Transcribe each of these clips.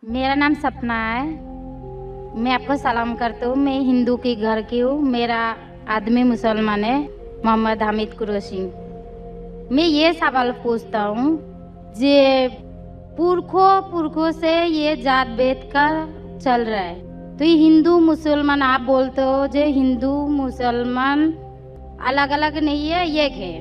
मेरा नाम सपना है। मैं आपको सलाम करती हूँ। मैं हिंदू की घर की हूँ। मेरा आदमी मुसलमान है, मोहम्मद हामिद कुरैशी। मैं ये सवाल पूछता हूँ, जे पुरखों से ये जात भेद का चल रहा है, तो ये हिंदू मुसलमान आप बोलते हो, जो हिंदू मुसलमान अलग अलग नहीं है, एक है।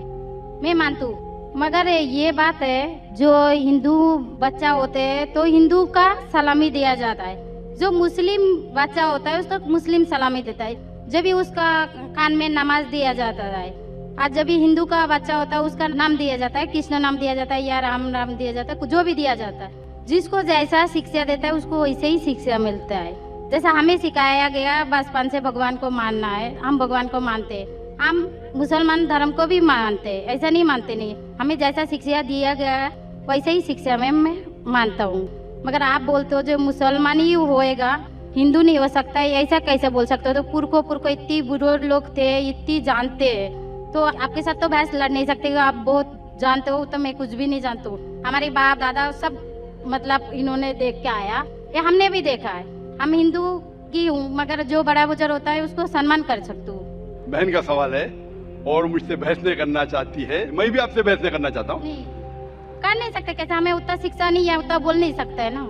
मैं मानती हूँ, मगर ये बात है, जो हिंदू बच्चा होते हैं तो हिंदू का सलामी दिया जाता है, जो मुस्लिम बच्चा होता है उसको मुस्लिम सलामी देता है। जब भी उसका कान में नमाज दिया जाता है, आज जब भी हिंदू का बच्चा होता है उसका नाम दिया जाता है, कृष्ण नाम दिया जाता है या राम नाम दिया जाता है, जो भी दिया जाता है। जिसको जैसा शिक्षा देता है उसको वैसे ही शिक्षा मिलता है। जैसा हमें सिखाया गया बचपन से भगवान को मानना है, हम भगवान को मानते हैं। हम मुसलमान धर्म को भी मानते हैं, ऐसा नहीं मानते नहीं। हमें जैसा शिक्षा दिया गया है वैसे ही शिक्षा में मैं मानता हूँ। मगर आप बोलते हो जो मुसलमान ही होएगा, हिंदू नहीं हो सकता है, ऐसा कैसे बोल सकते हो? तो पुरखों इतनी बुरे लोग थे, इतनी जानते हैं, तो आपके साथ तो बहस लड़ नहीं सकते। आप बहुत जानते हो, तो मैं कुछ भी नहीं जानती हूँ। हमारे बाप दादा सब मतलब इन्होंने देख के आया, ये हमने भी देखा है। हम हिंदू की हूँ, मगर जो बड़ा बुजुर्ग होता है उसको सम्मान कर सकती हूँ। बहन का सवाल है और मुझसे बहस नहीं करना चाहती है, मैं भी आपसे बहस नहीं करना चाहता हूँ। नहीं कर नहीं सकते, कैसे? हमें उतना शिक्षा नहीं है, उतना बोल नहीं सकते है ना।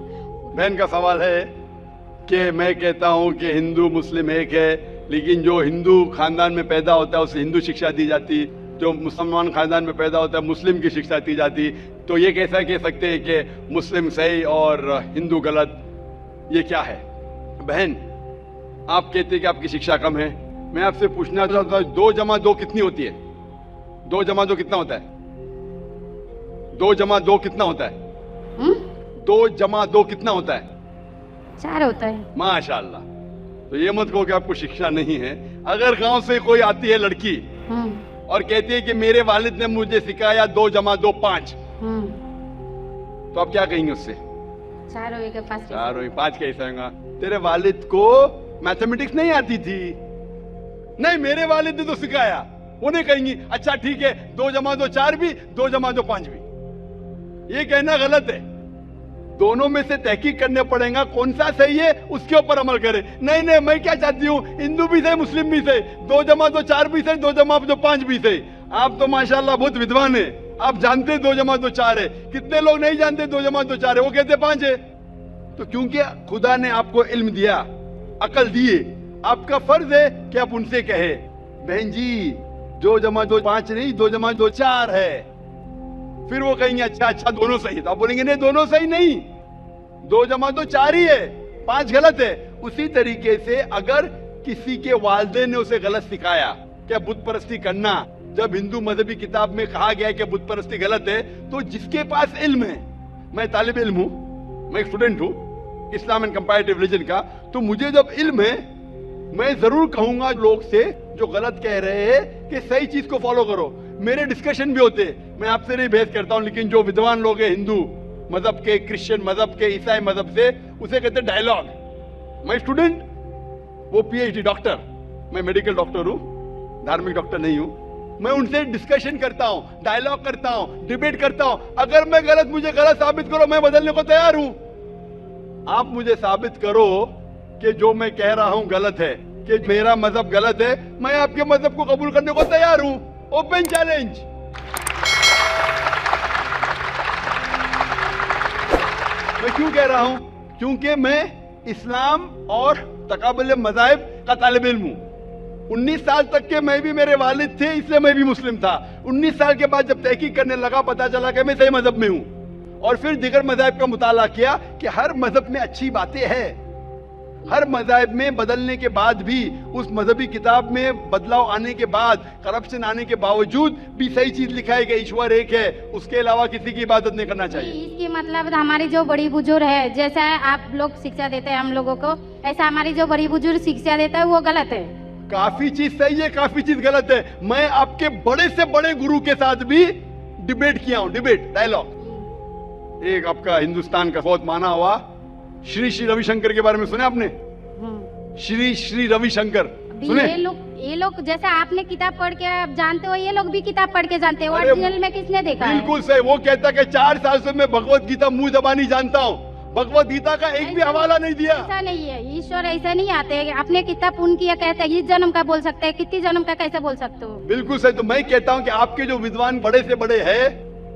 बहन का सवाल है कि मैं कहता हूँ कि हिंदू मुस्लिम एक है, लेकिन जो हिंदू खानदान में पैदा होता है उसे हिंदू शिक्षा दी जाती, जो मुसलमान खानदान में पैदा होता है मुस्लिम की शिक्षा दी जाती। तो ये कैसा कह सकते हैं कि मुस्लिम सही और हिंदू गलत? ये क्या है? बहन, आप कहते हैं कि आपकी शिक्षा कम है। मैं आपसे पूछना चाहता हूँ, 2 जमा 2 कितनी होती है? 2 जमा 2 कितना होता है? 2 जमा 2 कितना होता है? 2 जमा 2 कितना होता है? 4 होता है। माशाल्लाह। तो ये मत कहो कि आपको शिक्षा नहीं है। अगर गांव से कोई आती है लड़की और कहती है कि मेरे वालिद ने मुझे सिखाया 2 जमा 2 5, तो आप क्या कहेंगे उससे? 4 होएगा 5। 4 हुई, 5 कैसे होगा? तेरे वालिद को मैथमेटिक्स नहीं आती थी? नहीं, मेरे वालिद ने तो सिखाया। वो नहीं कहेंगी अच्छा ठीक है 2 जमा 2 4 भी, 2 जमा 2 5 भी। ये कहना गलत है। दोनों में से तहकीक करने पड़ेगा, कौन सा सही है उसके ऊपर अमल करें। नहीं नहीं, मैं क्या चाहती हूँ, हिंदू भी सही मुस्लिम भी सही, 2 जमा 2 4 भी सही, 2 जमा 2 5 भी सही। आप तो माशाल्लाह बहुत विद्वान है, आप जानते 2 जमा 2 4 है। कितने लोग नहीं जानते 2 जमा 2 4 है, वो कहते 5 है। तो क्योंकि खुदा ने आपको इल्म दिया, अकल दिए, आपका फर्ज है कि आप उनसे कहे बहन जी 2 जमा 2 5 नहीं, 2 जमा 2 4 है। फिर वो कहेंगे अच्छा दोनों सही है। तो आप बोलेंगे नहीं, दोनों सही नहीं, 2 जमा 2 4 ही है, 5 गलत है। उसी तरीके से अगर किसी के वालिदैन ने उसे गलत सिखाया क्या बुत परस्ती करना, जब हिंदू मजहबी किताब में कहा गया है कि बुत परस्ती गलत है, तो जिसके पास इल्म है, मैं तालिब इल्म हूं, मैं एक स्टूडेंट हूं इस्लाम एंड कंपैरेटिव रिलीजन का, तो मुझे जब इल्म है मैं जरूर कहूंगा लोग से जो गलत कह रहे हैं कि सही चीज को फॉलो करो। मेरे डिस्कशन भी होते हैं, मैं आपसे नहीं बहस करता हूं, लेकिन जो विद्वान लोग हैं हिंदू मजहब के, क्रिश्चियन मजहब के, ईसाई मजहब से, उसे कहते हैं डायलॉग। मैं स्टूडेंट, वो पीएचडी डॉक्टर, मैं मेडिकल डॉक्टर हूं, धार्मिक डॉक्टर नहीं हूं। मैं उनसे डिस्कशन करता हूं, डायलॉग करता हूं, डिबेट करता हूं। अगर मैं गलत, मुझे गलत साबित करो, मैं बदलने को तैयार हूं। आप मुझे साबित करो कि जो मैं कह रहा हूं गलत है, कि मेरा मजहब गलत है, मैं आपके मजहब को कबूल करने को तैयार हूं। Open challenge. मैं क्यों कह रहा हूं? क्योंकि मैं इस्लाम और तकाबुल मज़ाहिब का तालिब इल्म हूं। 19 साल तक के मैं भी, मेरे वालिद थे इसलिए मैं भी मुस्लिम था। 19 साल के बाद जब तहकीक करने लगा, पता चला कि मैं सही मजहब में हूं, और फिर दीगर मज़ाहिब का मुताला किया कि हर मजहब में अच्छी बातें हैं। हर मज़ाहिब में बदलने के बाद भी, उस मजहबी किताब में बदलाव आने के बाद, करप्शन आने के बावजूद भी सही चीज लिखा है कि ईश्वर एक है, उसके अलावा किसी की इबादत नहीं करना चाहिए। इसकी मतलब हमारी जो बड़ी बुजुर्ग है, जैसा आप लोग शिक्षा देते हैं हम लोगों को, ऐसा हमारी जो बड़ी बुजुर्ग शिक्षा देता है वो गलत है। काफी चीज सही है, काफी चीज गलत है। मैं आपके बड़े से बड़े गुरु के साथ भी डिबेट किया हूं, डिबेट डायलॉग। एक आपका हिंदुस्तान का बहुत माना हुआ श्री रविशंकर के बारे में सुने आपने? श्री रविशंकर सुने? ये लोग जैसे आपने किताब पढ़ के आप जानते हो, ये लोग भी किताब पढ़ के जानते हैं। ओरिजिनल में किसने देखा है? बिल्कुल सही। वो कहता कि 4 साल से मैं भगवत गीता मुंह जबानी जानता हूँ। भगवत गीता का एक भी हवाला नहीं दिया। ऐसा नहीं है, ईश्वर ऐसे नहीं आते। अपने कितना पुण्य किया कहते हैं, इस जन्म का बोल सकते हैं, कितनी जन्म का कैसे बोल सकते हो? बिल्कुल सही। तो मैं कहता हूं कि आपके जो विद्वान बड़े से बड़े हैं,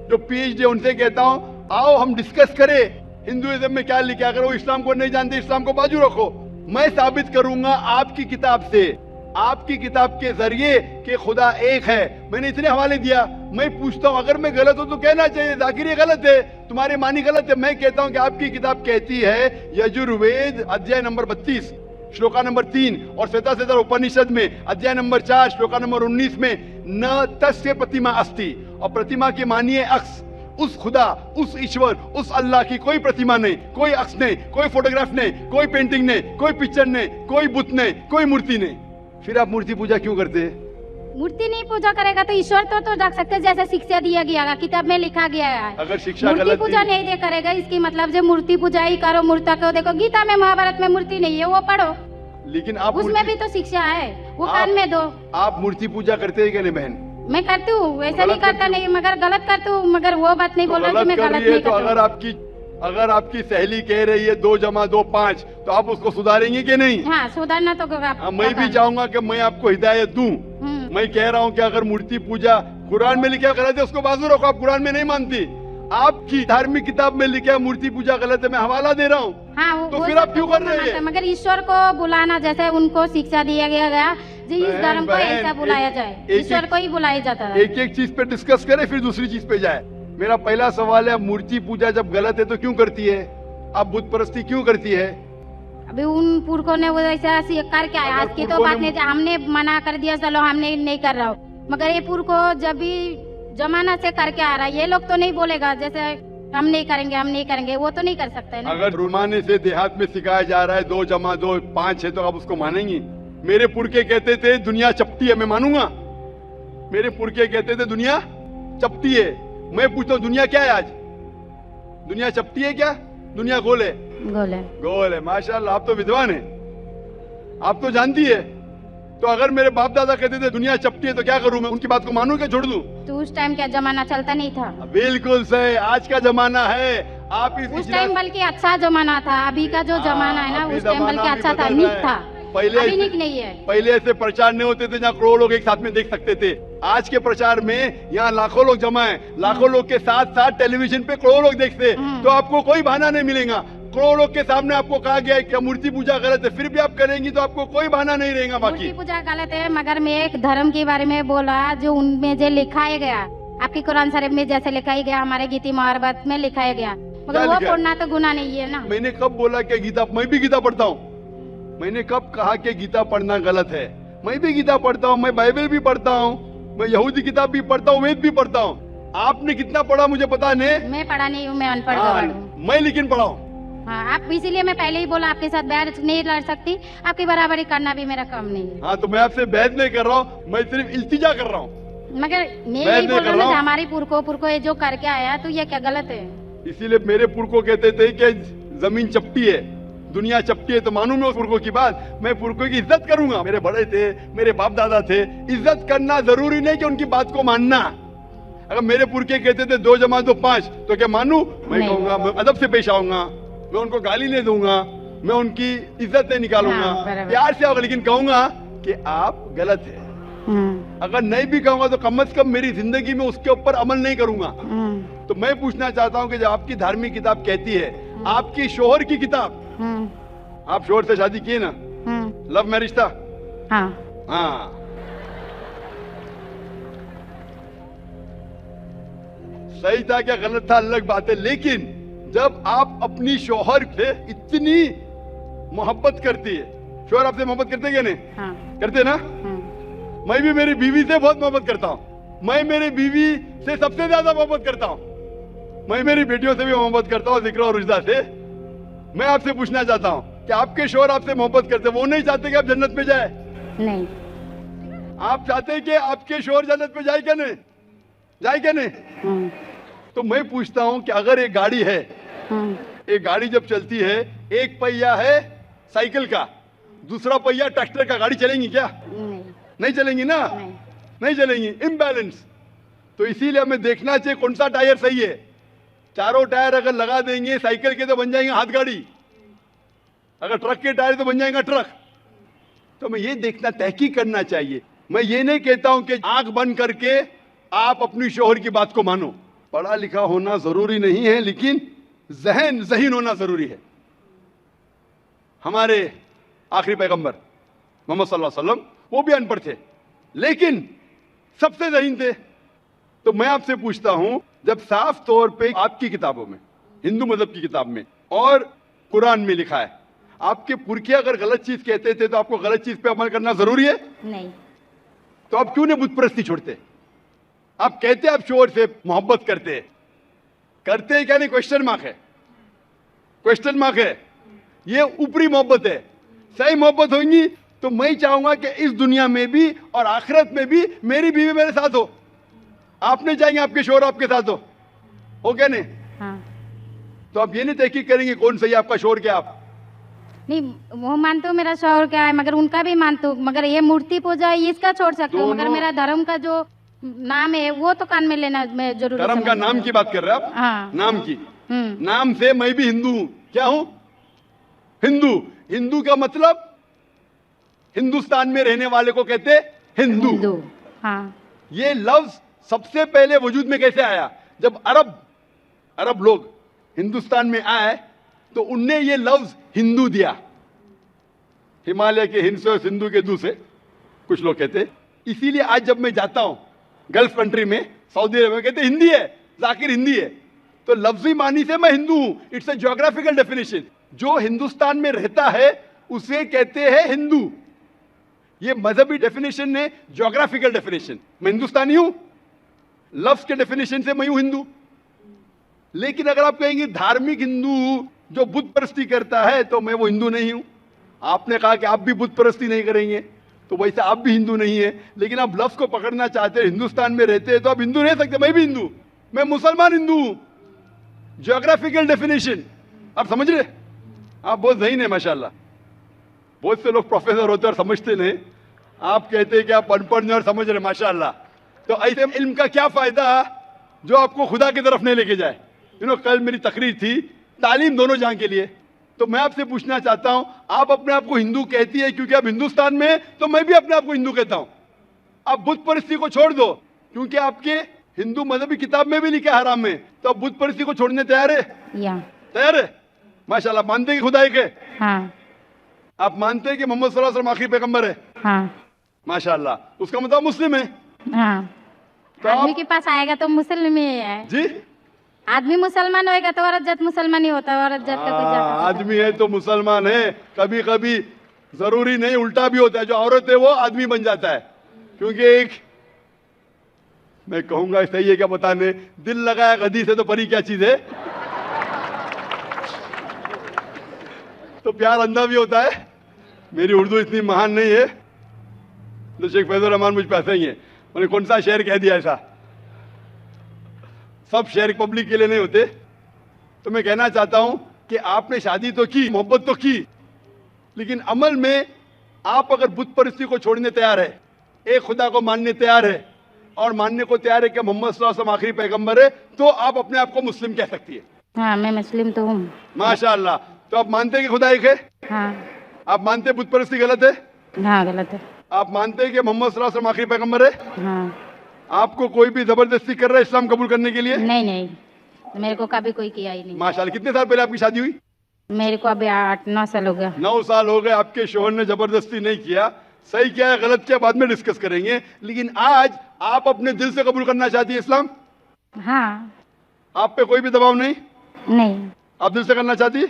जो पीएचडी, उनसे कहता हूं आओ हम डिस्कस करें हिंदुइज्म में क्या लिखा। अगर वो इस्लाम को नहीं जानते, इस्लाम को बाजू रखो। मैं साबित करूंगा आपकी किताब से, आपकी किताब के जरिए कि खुदा एक है। मैंने इतने हवाले दिया। मैं पूछता हूं अगर मैं गलत हूं तो कहना चाहिए, जाकिर ये गलत है, तुम्हारी मानी गलत है। मैं कहता हूं कि आपकी किताब कहती है यजुर्वेद अध्याय नंबर 32 श्लोका नंबर 3 और श्वेताश्वतर उपनिषद में अध्याय नंबर 4 श्लोका नंबर 19 में न तस्य प्रतिमा अस्ति, और प्रतिमा की मानिए अक्स। उस खुदा, उस ईश्वर, उस अल्लाह की कोई प्रतिमा नहीं, कोई अक्स नहीं, कोई फोटोग्राफ नहीं, कोई पेंटिंग नहीं, कोई पिक्चर नहीं, कोई बुत नहीं, कोई मूर्ति नहीं। फिर आप मूर्ति पूजा क्यों करते हैं? मूर्ति नहीं पूजा करेगा तो ईश्वर तो रख सकते, जैसे शिक्षा दिया गया है, किताब में लिखा गया है। अगर शिक्षा मूर्ति गलत पूजा नहीं दे करेगा, इसकी मतलब जो मूर्ति पूजा ही करो, मूर्ता को देखो, गीता में महाभारत में मूर्ति नहीं है, वो पढ़ो, लेकिन आप उसमें भी तो शिक्षा है, वो कान में दो। आप मूर्ति पूजा करते हैं क्या नहीं बहन? मैं करती हूँ, वैसा नहीं करता नहीं, मगर गलत करती हूँ, मगर वो बात नहीं बोल रहा कि मैं गलत नहीं तो करती हूँ। अगर आपकी सहेली कह रही है 2 + 2 5, तो आप उसको सुधारेंगे कि नहीं? हाँ, सुधारना तो मैं भी चाहूंगा कि मैं आपको हिदायत दूं। मैं कह रहा हूं कि अगर मूर्ति पूजा कुरान में लिखा गलत है, उसको बाजू रखो। आप कुरान में नहीं मानती, आपकी धार्मिक किताब में लिखा मूर्ति पूजा गलत है, मैं हवाला दे रहा हूँ। हाँ, तो फिर आप क्यों कर रहे हैं? मगर ईश्वर को बुलाना, जैसे उनको शिक्षा दिया गया जी, इस धर्म को ऐसा बुलाया जाए, ईश्वर को ही बुलाया जाता है। एक एक चीज पे डिस्कस करे, फिर दूसरी चीज पे जाए। मेरा पहला सवाल है, मूर्ति पूजा जब गलत है तो क्यों करती है? आप बुत परस्ती क्यों करती है? अभी उन पुरखों ने वो ऐसा करके आया, आज की तो बात नहीं, हमने मना कर दिया, चलो हमने नहीं कर रहा हूँ, मगर ये पुरखों जब भी जमाना से करके आ रहा है, ये लोग तो नहीं बोलेगा जैसे हम नहीं करेंगे, हम नहीं करेंगे, वो तो नहीं कर सकते ना। अगर रुमाने से देहात में सिखाया जा रहा है 2 + 2 5 है, तो आप उसको मानेंगी? मेरे पुरखे कहते थे दुनिया चपटी है, मैं मानूंगा? मेरे पुरखे कहते थे दुनिया चपटी है। मैं पूछता हूँ दुनिया क्या है आज? दुनिया चपटी है क्या? दुनिया गोल है? गोल है। माशाल्लाह, आप तो विद्वान है, आप तो जानती है। तो अगर मेरे बाप दादा कहते थे दुनिया चपटी है, तो क्या करूं मैं? उनकी बात को मानूं क्या छोड़ दूं? तो उस टाइम क्या जमाना चलता नहीं था? बिल्कुल सही, आज का जमाना है। आप उस टाइम बल्कि अच्छा जमाना था, अभी का जो जमाना है ना, उस टाइम बल्कि अच्छा था, नीक था। अभी नीक नहीं है। पहले ऐसे प्रचार नहीं होते थे जहाँ करोड़ों लोग एक साथ में देख सकते थे। आज के प्रचार में यहाँ लाखों लोग जमा है, लाखों लोग के साथ साथ टेलीविजन पे करोड़ों लोग देखते हैं, तो आपको कोई बहाना नहीं मिलेगा। करोड़ों लोग के सामने आपको कहा गया है कि मूर्ति पूजा गलत है, फिर भी आप करेंगी तो आपको कोई बहाना नहीं रहेगा। बाकी मूर्ति पूजा गलत है, मगर मैं एक धर्म के बारे में बोला जो उनमें जो लिखाया गया, आपकी कुरान शरीफ में जैसे लिखाया गया, हमारे गीता महाभारत में लिखाया गया, मगर वो पढ़ना तो गुनाह नहीं है ना। मैंने कब बोला कि गीता? मैं भी गीता पढ़ता हूँ। मैंने कब कहा कि गीता पढ़ना गलत है? मैं भी गीता पढ़ता हूँ, मैं बाइबल भी पढ़ता हूँ, मैं यहूदी किताब भी पढ़ता हूँ, वेद भी पढ़ता हूँ। आपने कितना पढ़ा मुझे पता नहीं। मैं पढ़ा नहीं हूँ, मैं अनपढ़ हूँ। मैं लेकिन पढ़ा हूँ। हाँ, आप इसीलिए मैं पहले ही बोला आपके साथ बहस नहीं लड़ सकती, आपकी बराबरी करना भी मेरा काम नहीं है। हाँ, तो मैं आपसे बहस नहीं कर रहा हूँ, मैं सिर्फ इल्तिजा कर रहा हूँ। मगर मैं यही बोल रहा हूँ हमारी पुरखों ये जो करके आया, तो ये क्या गलत है? इसीलिए मेरे पुरखों कहते थे कि जमीन चपटी है, दुनिया चपटी है, तो मानूं मैं उस पुरखों की बात। मैं पुरखों की इज्जत करूंगा, मेरे बड़े थे, मेरे बाप दादा थे। इज्जत करना जरूरी नहीं कि उनकी बात को मानना। अगर मेरे पुरखे कहते थे 2 + 2 5, तो क्या मानूं? मैं कहूंगा, मैं अदब से पेश आऊंगा, मैं उनको गाली नहीं दूंगा, मैं उनकी इज्जत नहीं निकालूंगा, प्यार से आऊंगा, लेकिन कहूंगा कि आप गलत है। अगर नहीं भी कहूंगा तो कम से कम मेरी जिंदगी में उसके ऊपर अमल नहीं करूंगा। तो मैं पूछना चाहता हूं कि जब आपकी धार्मिक किताब कहती है, आपकी शोहर की किताब, आप शोहर से शादी किए ना? लव मैरिज था? हाँ। सही था क्या गलत था अलग बात है, लेकिन जब आप अपनी शोहर से इतनी मोहब्बत करती है, शोहर आपसे मोहब्बत करते क्या नहीं? करते ना? मैं भी मेरी बीवी से बहुत मोहब्बत करता हूँ। मैं मेरी बीवी से सबसे ज्यादा मोहब्बत करता हूँ। मैं मेरी बेटियों से भी मोहब्बत करता हूँ, जिक्र और रुजदा से। मैं आपसे पूछना चाहता हूँ कि आपके शोहर आपसे मोहब्बत करते, वो नहीं चाहते कि आप जन्नत में जाए? नहीं। आप चाहते हैं कि आपके शोहर जन्नत में जाए क्या नहीं? जाए क्या नहीं? तो मैं पूछता हूँ कि अगर एक गाड़ी है, एक गाड़ी जब चलती है, एक पहिया है साइकिल का, दूसरा पहिया ट्रैक्टर का, गाड़ी चलेंगी क्या? नहीं चलेंगी ना? नहीं चलेंगी, इम्बैलेंस। तो इसीलिए हमें देखना चाहिए कौन सा टायर सही है। चारों टायर अगर लगा देंगे साइकिल के तो बन जाएंगे हाथ गाड़ी, अगर ट्रक के टायर तो बन जाएगा ट्रक। तो मैं ये देखना, तहकीक करना चाहिए। मैं ये नहीं कहता हूं कि आंख बंद करके आप अपनी शोहर की बात को मानो। पढ़ा लिखा होना जरूरी नहीं है, लेकिन ज़हीन होना जरूरी है। हमारे आखिरी पैगंबर मोहम्मद सल्लल्लाहु अलैहि वसल्लम वो भी अनपढ़ थे, लेकिन सबसे ज़हीन थे। तो मैं आपसे पूछता हूं, जब साफ तौर पे आपकी किताबों में, हिंदू मजहब की किताब में और कुरान में लिखा है, आपके पुरखे अगर गलत चीज कहते थे तो आपको गलत चीज पे अमल करना जरूरी है? नहीं। तो आप क्यों नहीं बुत परस्ती छोड़ते? आप कहते आप शोर से मोहब्बत करते हैं क्या? नहीं, क्वेश्चन मार्क है, क्वेश्चन मार्क है। ये ऊपरी मोहब्बत है। सही मोहब्बत होगी तो मैं चाहूंगा कि इस दुनिया में भी और आखिरत में भी मेरी बीवी मेरे साथ हो। आपने चाहेंगे आपके शोर आपके साथ हो क्या? नहीं। हाँ। तो आप ये नहीं तहकीक करेंगे कौन सही आपका शोर क्या? आप नहीं, वो मानते हो मेरा शोहर क्या है, मगर उनका भी मानते हो, मगर ये मूर्ति पूजा इसका छोड़ सकते हो, मगर मेरा धर्म का जो नाम है वो तो कान में लेना मैं जरूरी। धर्म का नाम की बात कर रहे हैं आप? हाँ। नाम की। नाम से मैं भी हिंदू हूं। क्या हूं? हिंदू। हिंदू का मतलब हिंदुस्तान में रहने वाले को कहते हिंदू। हाँ। ये लफ्ज सबसे पहले वजूद में कैसे आया? जब अरब लोग हिंदुस्तान में आए तो उनने ये लफ्ज हिंदू दिया। हिमालय के हिंद से और सिंधु के दू से कुछ लोग कहते। इसीलिए आज जब मैं जाता हूं गल्फ कंट्री में, सऊदी अरब में, कहते हिंदी है, जाकिर हिंदी है। तो लफ्जी मानी से मैं हिंदू हूं। It's a geographical definition. जो हिंदुस्तान में रहता है उसे कहते हैं हिंदू। ये मजहबी डेफिनेशन ने ज्योग्राफिकल डेफिनेशन। मैं हिंदुस्तानी हूं, लफ्ज के डेफिनेशन से मैं हूं हिंदू। लेकिन अगर आप कहेंगे धार्मिक हिंदू जो बुत परस्ती करता है, तो मैं वो हिंदू नहीं हूं। आपने कहा कि आप भी बुत परस्ती नहीं करेंगे, तो वैसे आप भी हिंदू नहीं है। लेकिन आप लफ्ज को पकड़ना चाहते हैं, हिंदुस्तान में रहते हैं तो आप हिंदू रह सकते। मैं भी हिंदू, मैं मुसलमान हिंदू हूं। ज्योग्राफिकल डेफिनेशन आप समझ रहे? आप बहुत ज़हीन है माशाल्लाह। बहुत से लोग प्रोफेसर होते और समझते नहीं। आप कहते हैं कि आप अनपढ़ नहीं और समझ रहे, माशाल्लाह। तो ऐसे इल्म का क्या फायदा जो आपको खुदा की तरफ नहीं लेके जाए? कल मेरी तकरीर थी तालीम दोनों जहां के लिए। तो मैं आपसे पूछना चाहता हूं, आप अपने आप को हिंदू कहती है क्योंकि आप हिंदुस्तान में हैं, तो मैं भी अपने आप को हिंदू कहता हूं। आप बुत परस्ती को छोड़ दो क्योंकि आपके हिंदू मजहबी किताब में भी लिखा है हराम में, तो आप बुत परस्ती को छोड़ने तैयार है? तैयार है? माशाल्लाह। मानते हैं कि खुदा एक है? हाँ। आप मानते हैं कि मोहम्मद सल्लल्लाहु अलैहि वसल्लम आखिरी पैगंबर है? हाँ। माशाल्लाह। उसका मतलब मुस्लिम है? हाँ। तो आदमी के पास आएगा तो मुस्लिम ही है जी। आदमी मुसलमान होएगा तो औरत जात मुसलमान ही होता है। औरत जात का कुछ आदमी है तो मुसलमान है। कभी कभी जरूरी नहीं, उल्टा भी होता है। जो औरत है वो आदमी बन जाता है। क्योंकि एक मैं कहूंगा सही है क्या बताने, दिल लगाया गधी से तो परी क्या चीज है। तो प्यार अंधा भी होता है। मेरी उर्दू इतनी महान नहीं है तो शेख फैजुर रहमान मुझ पे ऐसा ही है। मैंने कौन सा शेर कह दिया ऐसा? सब शेर पब्लिक के लिए नहीं होते। तो मैं कहना चाहता हूं कि आपने शादी तो की, मोहब्बत तो की, लेकिन अमल में आप अगर बुत परस्ती को छोड़ने तैयार है, एक खुदा को मानने तैयार है और मानने को तैयार है कि मोहम्मद सल्लल्लाहु अलैहि वसल्लम आखिरी पैगंबर है, तो आप अपने आप को मुस्लिम कह सकती है। हाँ, मैं मुस्लिम तो हूँ। माशाअल्लाह। तो आप मानते हैं कि खुदा एक है? हाँ। आप मानते हैं बुत परस्ती गलत है? हाँ, गलत है। आप मानते हैं कि मोहम्मद सल्लल्लाहु अलैहि वसल्लम आखिरी पैगंबर है? हाँ। आपको कोई भी जबरदस्ती कर रहा है इस्लाम कबूल करने के लिए? नहीं, मेरे को कभी कोई किया ही नहीं। माशाल्लाह। कितने साल पहले आपकी शादी हुई? मेरे को अभी 8-9 साल हो गया। 9 साल हो गए। आपके शोहर ने जबरदस्ती नहीं किया। सही क्या है गलत क्या बाद में डिस्कस करेंगे, लेकिन आज आप अपने दिल से कबूल करना चाहती है इस्लाम? हाँ। आप पे कोई भी दबाव नहीं? नहीं। आप दिल से करना चाहती है?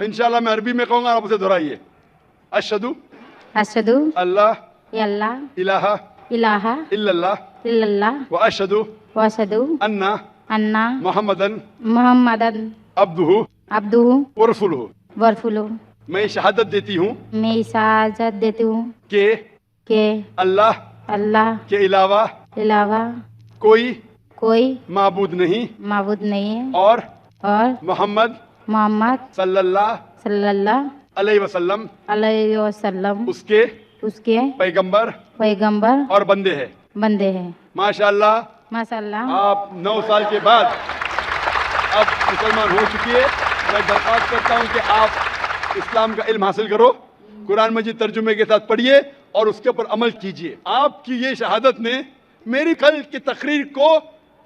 इंशाल्लाह मैं अरबी में कहूंगा, आप उसे दोहराइए। अशहदु अल्लाह इलाहा इल्लल्लाह व अशहदु अन्ना मुहम्मदन अब्दुहु व रसूलुहु। मैं शहादत देती हूँ कि अल्लाह के अलावा कोई माबूद नहीं है और मोहम्मद सल्लल्लाहु अलैहि वसल्लम उसके पैगंबर और बंदे हैं। माशाअल्लाह। आप 9 साल के बाद अब मुसलमान हो चुकी है। मैं दरख्वास्त करता हूं कि आप इस्लाम का इल्म हासिल करो, कुरान मजीद तर्जुमे के साथ पढ़िए और उसके ऊपर अमल कीजिए। आपकी ये शहादत ने मेरी कल की तकरीर को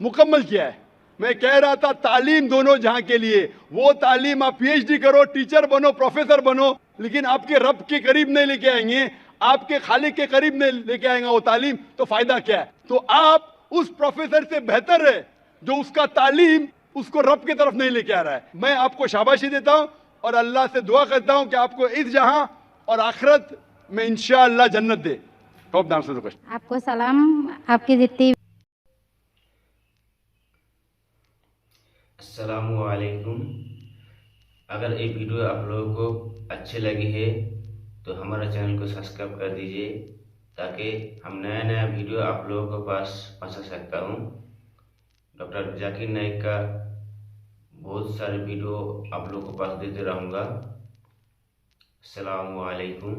मुकम्मल किया है। मैं कह रहा था तालीम दोनों जहां के लिए, वो तालीम आप पीएचडी करो, टीचर बनो, प्रोफेसर बनो, लेकिन आपके रब के करीब नहीं लेके आएंगे, आपके खालिक के करीब नहीं लेके आएगा वो तालीम, तो फायदा क्या है? तो आप उस प्रोफेसर से बेहतर है जो उसका तालीम उसको रब की तरफ नहीं लेके आ रहा है। मैं आपको शाबाशी देता हूं और अल्लाह से दुआ करता हूं कि आपको इस जहां और आखिरत में इंशाअल्लाह जन्नत दे। आपको सलाम, आपकी जितनी अस्सलामुअलैकुम। अगर ये वीडियो आप लोगों को अच्छी लगी है तो हमारा चैनल को सब्सक्राइब कर दीजिए ताकि हम नया नया वीडियो आप लोगों के पास पहुंचा सकता हूं। डॉक्टर जाकिर नाइक का बहुत सारे वीडियो आप लोगों के पास देते रहूँगा। अस्सलामुअलैकुम।